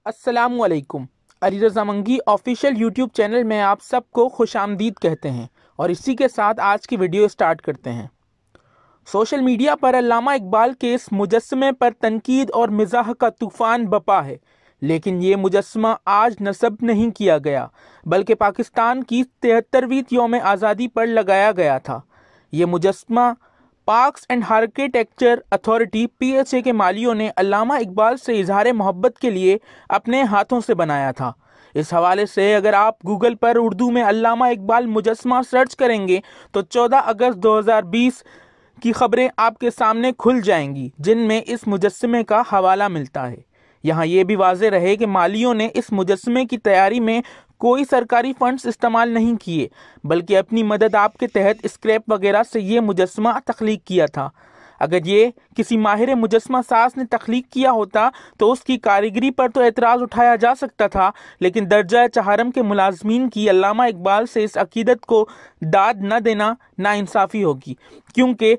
السلام علیکم۔ علی رضا منگی آفیشیل یوٹیوب چینل میں آپ سب کو خوش آمدید کہتے ہیں اور اسی کے ساتھ آج کی ویڈیو سٹارٹ کرتے ہیں۔ سوشل میڈیا پر علامہ اقبال کے اس مجسمے پر تنقید اور مزاح کا طوفان بپا ہے، لیکن یہ مجسمہ آج نصب نہیں کیا گیا بلکہ پاکستان کی 73ویں یوم آزادی پر لگایا گیا تھا۔ یہ مجسمہ parks and architecture authority PHA کے مالیوں نے علامہ اقبال سے اظہار محبت کے لیے اپنے ہاتھوں سے بنایا تھا۔ اس حوالے سے اگر آپ گوگل پر اردو میں علامہ اقبال مجسمہ سرچ کریں گے تو 14 اگست 2020 کی خبریں آپ کے سامنے کھل جائیں گی، جن میں اس مجسمے کا حوالہ ملتا ہے۔ یہاں یہ بھی واضح رہے کہ مالیوں نے اس مجسمے کی تیاری میں کوئی سرکاری فنڈز استعمال نہیں کیے بلکہ اپنی مدد آپ کے تحت اسکریپ وغیرہ سے یہ مجسمہ تخلیق کیا تھا۔ اگر یہ کسی ماہر مجسمہ ساز نے تخلیق کیا ہوتا تو اس کی کاریگری پر تو اعتراض اٹھایا جا سکتا تھا، لیکن درجہ چہارم کے ملازمین کی علامہ اقبال سے اس عقیدت کو داد نہ دینا ناانصافی ہوگی، کیونکہ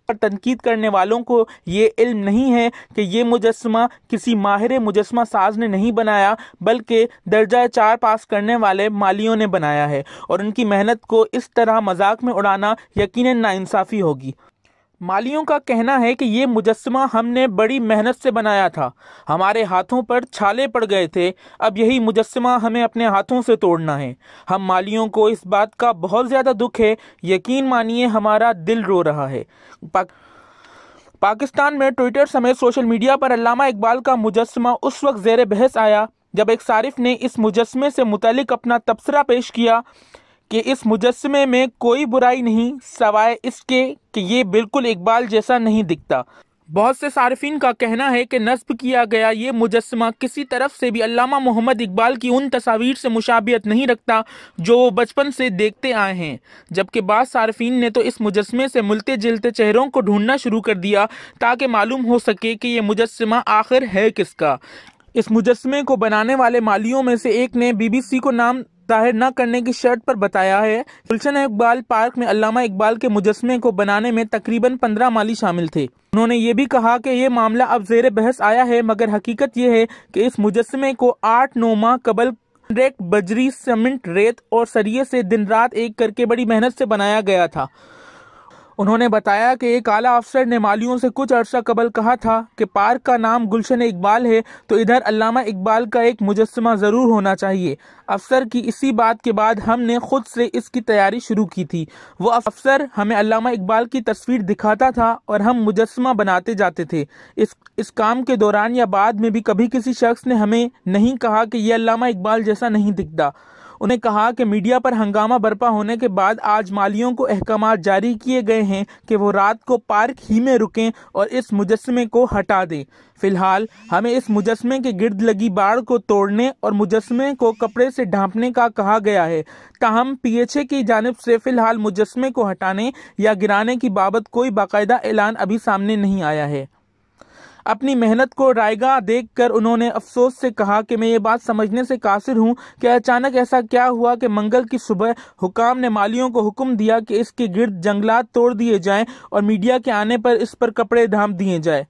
پر تنقید کرنے والوں کو یہ علم نہیں ہے کہ یہ مجسمہ کسی ماہر مجسمہ ساز نے نہیں بنایا بلکہ درجہ 4 پاس کرنے والے مالیوں نے بنایا ہے، اور ان کی محنت کو اس طرح مذاق میں اڑانا یقیناً ناانصافی ہوگی۔ مالیوں کا کہنا ہے کہ یہ مجسمہ ہم نے بڑی محنت سے بنایا تھا، ہمارے ہاتھوں پر چھالے پڑ گئے تھے، اب یہی مجسمہ ہمیں اپنے ہاتھوں سے توڑنا ہے۔ ہم مالیوں کو اس بات کا بہت زیادہ دکھ ہے، یقین مانیے ہمارا دل رو رہا ہے۔ پاکستان میں ٹویٹر سمیت سوشل میڈیا پر علامہ اقبال کا مجسمہ اس وقت زیر بحث آیا جب ایک صارف نے اس مجسمے سے متعلق اپنا تبصرہ پیش کیا کہ اس مجسمے میں کوئی برائی نہیں سوائے اس کے کہ یہ بالکل اقبال جیسا نہیں دکھتا۔ بہت سے صارفین کا کہنا ہے کہ نصب کیا گیا یہ مجسمہ کسی طرف سے بھی علامہ محمد اقبال کی ان تصاویر سے مشابہت نہیں رکھتا جو وہ بچپن سے دیکھتے آئے ہیں، جبکہ بعض صارفین نے تو اس مجسمے سے ملتے جلتے چہروں کو ڈھونڈنا شروع کر دیا تاکہ معلوم ہو سکے کہ یہ مجسمہ آخر ہے کس کا۔ اس مجسمے کو بنانے والے مالیوں میں سے ایک نے BBC کو نام ظاہر نہ کرنے کی شرط پر بتایا ہے۔ گلشن اقبال پارک میں علامہ اقبال کے مجسمے کو بنانے میں تقریباً 15 مالی شامل تھے۔ انہوں نے یہ بھی کہا کہ یہ معاملہ اب زیر بحث آیا ہے، مگر حقیقت یہ ہے کہ اس مجسمے کو 8-9 ماہ قبل کنکریٹ، بجری، سیمنٹ، ریت اور سریے سے دن رات ایک کر کے بڑی محنت سے بنایا گیا تھا۔ انہوں نے بتایا کہ ایک اعلیٰ افسر نے مالیوں سے کچھ عرصہ قبل کہا تھا کہ پارک کا نام گلشن اقبال ہے تو ادھر علامہ اقبال کا ایک مجسمہ ضرور ہونا چاہیے۔ افسر کی اسی بات کے بعد ہم نے خود سے اس کی تیاری شروع کی تھی۔ وہ افسر ہمیں علامہ اقبال کی تصویر دکھاتا تھا اور ہم مجسمہ بناتے جاتے تھے۔ اس کام کے دوران یا بعد میں بھی کبھی کسی شخص نے ہمیں نہیں کہا کہ یہ علامہ اقبال جیسا نہیں دکھتا۔ انہیں کہا کہ میڈیا پر ہنگامہ برپا ہونے کے بعد آج مالیوں کو احکامات جاری کیے گئے ہیں کہ وہ رات کو پارک ہی میں رکیں اور اس مجسمے کو ہٹا دیں۔ فی الحال ہمیں اس مجسمے کے گرد لگی باڑ کو توڑنے اور مجسمے کو کپڑے سے ڈھانپنے کا کہا گیا ہے، تاہم PHA کی جانب سے فی الحال مجسمے کو ہٹانے یا گرانے کی بابت کوئی باقاعدہ اعلان ابھی سامنے نہیں آیا ہے۔ اپنی محنت کو رائیگاں دیکھ کر انہوں نے افسوس سے کہا کہ میں یہ بات سمجھنے سے قاصر ہوں کہ اچانک ایسا کیا ہوا کہ منگل کی صبح حکام نے مالیوں کو حکم دیا کہ اس کے گرد جنگلات توڑ دیے جائیں اور میڈیا کے آنے پر اس پر کپڑے ڈھانپ دیے جائیں۔